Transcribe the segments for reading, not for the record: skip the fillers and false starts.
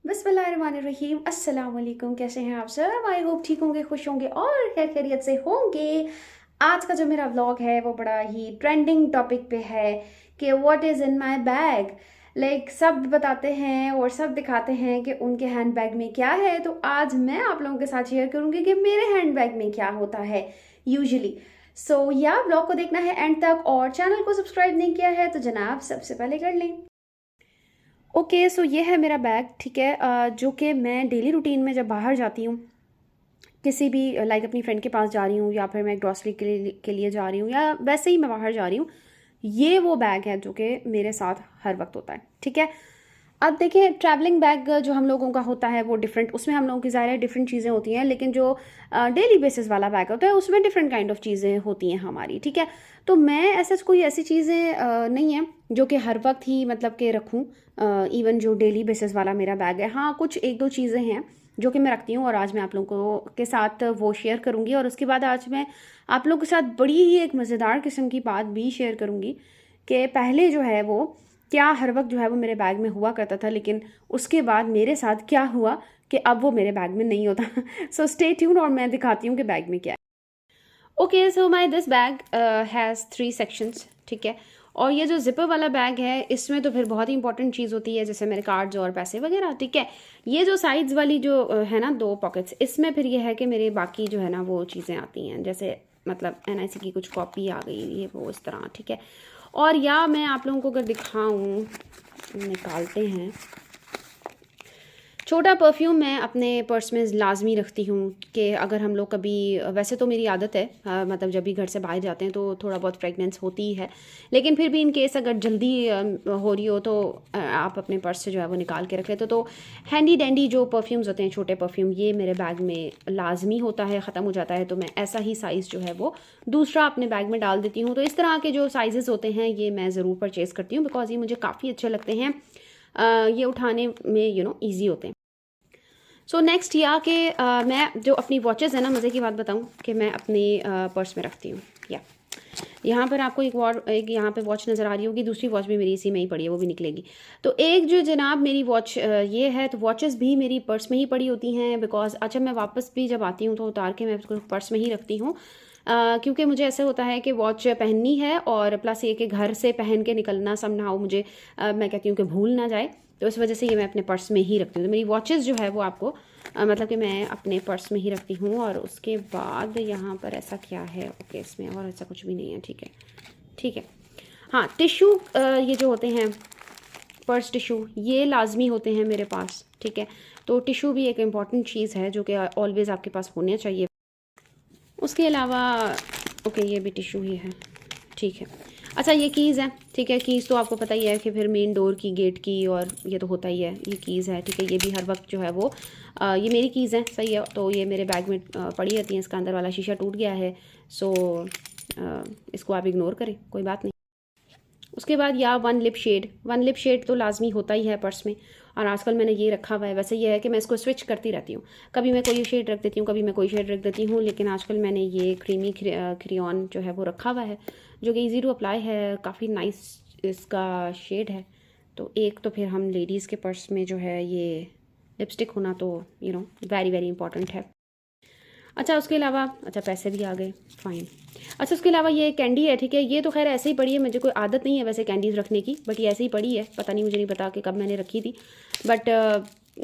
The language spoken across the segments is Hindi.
बिस्मिल्लाहिर्रहमानिर्रहीम। अस्सलाम वालेकुम। कैसे हैं आप सब? आई होप ठीक होंगे, खुश होंगे और खैर खैरियत से होंगे। आज का जो मेरा व्लॉग है वो बड़ा ही ट्रेंडिंग टॉपिक पे है कि what is in my bag. सब बताते हैं और सब दिखाते हैं कि उनके हैंड बैग में क्या है, तो आज मैं आप लोगों के साथ शेयर करूंगी कि मेरे हैंड बैग में क्या होता है यूजुअली। सो या व्लॉग को देखना है एंड तक, और चैनल को सब्सक्राइब नहीं किया है तो जनाब सबसे पहले कर लें। ओके सो ये है मेरा बैग, ठीक है, जो कि मैं डेली रूटीन में जब बाहर जाती हूँ, किसी भी अपनी फ्रेंड के पास जा रही हूँ या फिर मैं ग्रॉसरी के लिए जा रही हूँ या वैसे ही मैं बाहर जा रही हूँ, ये वो बैग है जो कि मेरे साथ हर वक्त होता है, ठीक है। अब देखिए, ट्रैवलिंग बैग जो हम लोगों का होता है वो डिफरेंट, उसमें हम लोगों की ज़ाहिर है डिफरेंट चीज़ें होती हैं, लेकिन जो डेली बेसिस वाला बैग होता है उसमें डिफरेंट काइंड ऑफ चीज़ें होती हैं हमारी, ठीक है। तो मैं ऐसा कोई ऐसी चीज़ें नहीं है जो कि हर वक्त ही मतलब कि रखूँ। इवन जो डेली बेसिस वाला मेरा बैग है, हाँ कुछ एक दो चीज़ें हैं जो कि मैं रखती हूँ और आज मैं आप लोगों को के साथ वो शेयर करूँगी। और उसके बाद आज मैं आप लोगों के साथ बड़ी ही एक मज़ेदार किस्म की बात भी शेयर करूँगी कि पहले जो है वो क्या हर वक्त जो है वो मेरे बैग में हुआ करता था, लेकिन उसके बाद मेरे साथ क्या हुआ कि अब वो मेरे बैग में नहीं होता। सो स्टे ट्यून और मैं दिखाती हूँ कि बैग में क्या है। Okay so my this bag has 3 sections, ठीक है। और ये जो जिपर वाला बैग है इसमें तो फिर बहुत ही इंपॉर्टेंट चीज़ होती है, जैसे मेरे कार्ड्स और पैसे वगैरह, ठीक है। ये जो साइड्स वाली जो है ना 2 पॉकेट्स, इसमें फिर ये है कि मेरे बाकी जो है ना वो चीज़ें आती हैं, जैसे मतलब एनआईसी की कुछ कॉपी आ गई, ये वो इस तरह, ठीक है। और या मैं आप लोगों को अगर दिखाऊं, निकालते हैं, छोटा परफ्यूम मैं अपने पर्स में लाजमी रखती हूँ कि अगर हम लोग कभी, वैसे तो मेरी आदत है मतलब जब भी घर से बाहर जाते हैं तो थोड़ा बहुत फ्रेगनेंस होती ही है, लेकिन फिर भी इन केस अगर जल्दी हो रही हो तो आप अपने पर्स से जो है वो निकाल के रख लेते हो। तो हैंडी डैंडी जो परफ्यूम्स होते हैं, छोटे परफ्यूम, ये मेरे बैग में लाजमी होता है, ख़त्म हो जाता है तो मैं ऐसा ही साइज़ जो है वो दूसरा अपने बैग में डाल देती हूँ। तो इस तरह के जो साइज़ होते हैं ये मैं ज़रूर परचेज़ करती हूँ, बिकॉज ये मुझे काफ़ी अच्छे लगते हैं, ये उठाने में ईजी होते हैं। सो नेक्स्ट या कि मैं जो अपनी वॉचेस है ना, मज़े की बात बताऊं कि मैं अपनी पर्स में रखती हूँ। या यहाँ पर आपको एक यहाँ पे वॉच नज़र आ रही होगी, दूसरी वॉच भी मेरी इसी में ही पड़ी है, वो भी निकलेगी। तो एक जो जनाब मेरी वॉच ये है, तो वॉचेस भी मेरी पर्स में ही पड़ी होती हैं, बिकॉज अच्छा मैं वापस भी जब आती हूँ तो उतार के मैं उसको पर्स में ही रखती हूँ, क्योंकि मुझे ऐसा होता है कि वॉच पहननी है और प्लस ये कि घर से पहन के निकलना समहाउ मुझे मैं कहती हूँ कि भूल ना जाए, तो इस वजह से ये मैं अपने पर्स में ही रखती हूँ। तो मेरी वॉचेस जो है वो आपको मतलब कि मैं अपने पर्स में ही रखती हूँ। और उसके बाद यहाँ पर ऐसा क्या है, ओके इसमें और ऐसा कुछ भी नहीं है, ठीक है ठीक है। हाँ टिश्यू, ये जो होते हैं पर्स टिश्यू, ये लाजमी होते हैं मेरे पास, ठीक है। तो टिश्यू भी एक इम्पॉर्टेंट चीज़ है जो कि ऑलवेज़ आपके पास होने चाहिए। उसके अलावा ओके ये भी टिश्यू ही है, ठीक है। अच्छा ये कीज़ है, ठीक है। कीज़ तो आपको पता ही है कि फिर मेन डोर की, गेट की, और ये तो होता ही है, ये कीज़ है, ठीक है। ये भी हर वक्त जो है वो ये मेरी कीज़ है, सही है। तो ये मेरे बैग में पड़ी रहती हैं, इसका अंदर वाला शीशा टूट गया है, सो इसको आप इग्नोर करें, कोई बात नहीं। उसके बाद या वन लिप शेड तो लाजमी होता ही है पर्स में, और आजकल मैंने ये रखा हुआ है। वैसे ये है कि मैं इसको स्विच करती रहती हूँ, कभी मैं कोई शेड रख देती हूँ, कभी मैं कोई शेड रख देती हूँ, लेकिन आजकल मैंने ये क्रीमी क्रियॉन जो है वो रखा हुआ है, जो कि ईजी टू अप्लाई है, काफ़ी नाइस इसका शेड है। तो एक तो फिर हम लेडीज़ के पर्स में जो है ये लिपस्टिक होना तो वेरी वेरी इंपॉर्टेंट है। अच्छा उसके अलावा, अच्छा पैसे भी आ गए, फाइन। अच्छा उसके अलावा ये कैंडी है, ठीक है। ये तो खैर ऐसे ही पड़ी है, मुझे कोई आदत नहीं है वैसे कैंडीज़ रखने की, बट ये ऐसे ही पड़ी है, पता नहीं, मुझे नहीं पता कि कब मैंने रखी थी, बट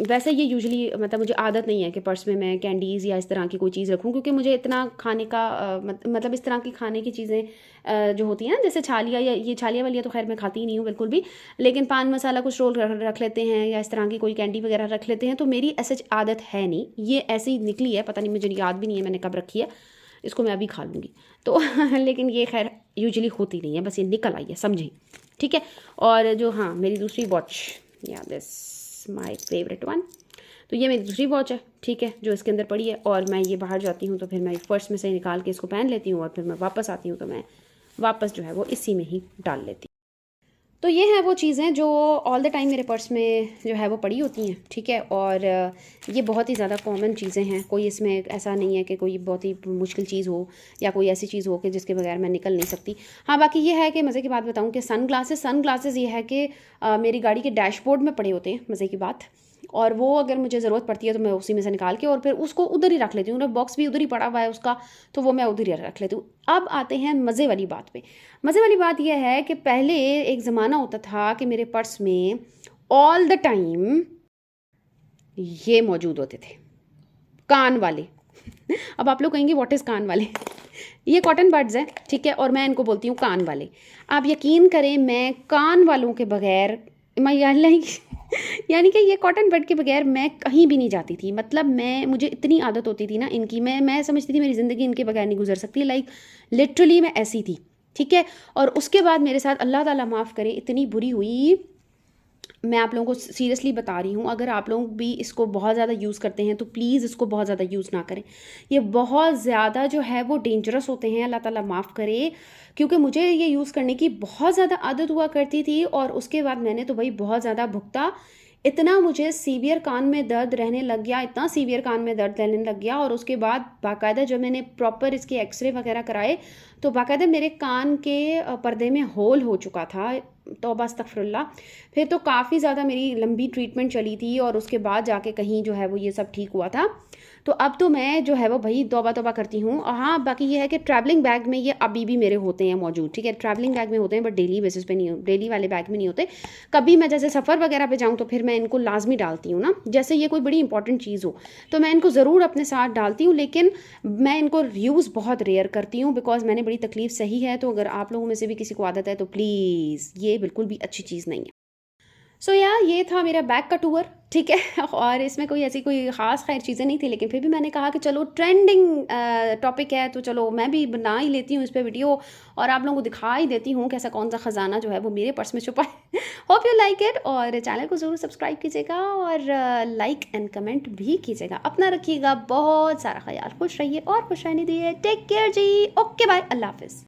वैसे ये यूजुअली मतलब मुझे आदत नहीं है कि पर्स में मैं कैंडीज़ या इस तरह की कोई चीज़ रखूँ, क्योंकि मुझे इतना खाने का मतलब इस तरह की खाने की चीज़ें जो होती हैं ना, जैसे छालिया, या ये छालिया वालिया तो खैर मैं खाती ही नहीं हूँ बिल्कुल भी, लेकिन पान मसाला कुछ रोल रख लेते हैं या इस तरह की कोई कैंडी वगैरह रख लेते हैं, तो मेरी ऐसे आदत है नहीं, ये ऐसे ही निकली है, पता नहीं, मुझे याद भी नहीं है मैंने कब रखी है। इसको मैं अभी खा लूँगी तो लेकिन ये खैर यूजुअली होती नहीं है, बस ये निकल आई है, समझी, ठीक है। और जो, हाँ मेरी दूसरी वॉच, या दिस माय फेवरेट वन, तो ये मेरी दूसरी वॉच है, ठीक है, जो इसके अंदर पड़ी है। और मैं ये बाहर जाती हूँ तो फिर मैं पर्स में से निकाल के इसको पहन लेती हूँ, और फिर मैं वापस आती हूँ तो मैं वापस जो है वो इसी में ही डाल लेती हूँ। तो ये हैं वो चीज़ें जो ऑल द टाइम मेरे पर्स में जो है वो पड़ी होती हैं, ठीक है। और ये बहुत ही ज़्यादा कॉमन चीज़ें हैं, कोई इसमें ऐसा नहीं है कि कोई बहुत ही मुश्किल चीज़ हो या कोई ऐसी चीज़ हो कि जिसके बगैर मैं निकल नहीं सकती। हाँ बाकी ये है कि मज़े की बात बताऊँ कि सन ग्लासेस ये है कि मेरी गाड़ी के डैशबोर्ड में पड़े होते हैं, मज़े की बात। और वो अगर मुझे ज़रूरत पड़ती है तो मैं उसी में से निकाल के और फिर उसको उधर ही रख लेती हूँ। बॉक्स भी उधर ही पड़ा हुआ है उसका, तो वो मैं उधर ही रख लेती हूँ। अब आते हैं मज़े वाली बात पे। मज़े वाली बात यह है कि पहले एक ज़माना होता था कि मेरे पर्स में ऑल द टाइम ये मौजूद होते थे, कान वाले। अब आप लोग कहेंगे व्हाट इज़ कान वाले? ये कॉटन बड्स है, ठीक है, और मैं इनको बोलती हूँ कान वाले। आप यकीन करें, मैं कान वालों के बगैर मैं यानी कि ये कॉटन बड के बगैर मैं कहीं भी नहीं जाती थी। मतलब मुझे इतनी आदत होती थी ना इनकी, मैं समझती थी मेरी ज़िंदगी इनके बगैर नहीं गुजर सकती। लाइक लिटरली मैं ऐसी थी, ठीक है। और उसके बाद मेरे साथ अल्लाह ताला माफ़ करे इतनी बुरी हुई, मैं आप लोगों को सीरियसली बता रही हूँ। अगर आप लोग भी इसको बहुत ज़्यादा यूज़ करते हैं तो प्लीज़ इसको बहुत ज़्यादा यूज़ ना करें। ये बहुत ज़्यादा जो है वो डेंजरस होते हैं, अल्लाह ताला माफ़ करे। क्योंकि मुझे ये यूज़ करने की बहुत ज़्यादा आदत हुआ करती थी और उसके बाद मैंने तो भाई बहुत ज़्यादा भुगता। इतना मुझे सीवियर कान में दर्द रहने लग गया, इतना सीवियर कान में दर्द रहने लग गया। और उसके बाद बाकायदा जब मैंने प्रॉपर इसके एक्सरे वगैरह कराए तो बाकायदा मेरे कान के पर्दे में होल हो चुका था। तौबा अस्तगफिरुल्लाह। फिर तो काफ़ी ज़्यादा मेरी लंबी ट्रीटमेंट चली थी और उसके बाद जाके कहीं जो है वो ये सब ठीक हुआ था। तो अब तो मैं जो है वो भाई तौबा तौबा करती हूँ। हाँ, बाकी ये है कि ट्रैवलिंग बैग में ये अभी भी मेरे होते हैं मौजूद, ठीक है। ट्रैवलिंग बैग में होते हैं बट डेली बेसिस पे नहीं, डेली वाले बैग में नहीं होते। कभी मैं जैसे सफ़र वगैरह पे जाऊँ तो फिर मैं इनको लाजमी डालती हूँ ना, जैसे ये कोई बड़ी इंपॉर्टेंट चीज़ हो तो मैं इनको ज़रूर अपने साथ डालती हूँ। लेकिन मैं इनको यूज़ बहुत रेयर करती हूँ बिकॉज मैंने बड़ी तकलीफ़ सही है। तो अगर आप लोगों में से भी किसी को आदत है तो प्लीज़, ये बिल्कुल भी अच्छी चीज़ नहीं है। सो ये था मेरा बैग का टूर, ठीक है। और इसमें कोई ऐसी कोई ख़ास खैर चीज़ें नहीं थी, लेकिन फिर भी मैंने कहा कि चलो ट्रेंडिंग टॉपिक है तो चलो मैं भी बना ही लेती हूँ इस पर वीडियो और आप लोगों को दिखा ही देती हूँ कैसा कौन सा ख़जाना जो है वो मेरे पर्स में छुपा है। होप यू लाइक इट, और चैनल को ज़रूर सब्सक्राइब कीजिएगा और लाइक एंड कमेंट भी कीजिएगा। अपना रखिएगा बहुत सारा ख्याल, खुश रहिए और खुश रहने दिए। टेक केयर जी, ओके बाय, अल्लाह हाफिज़।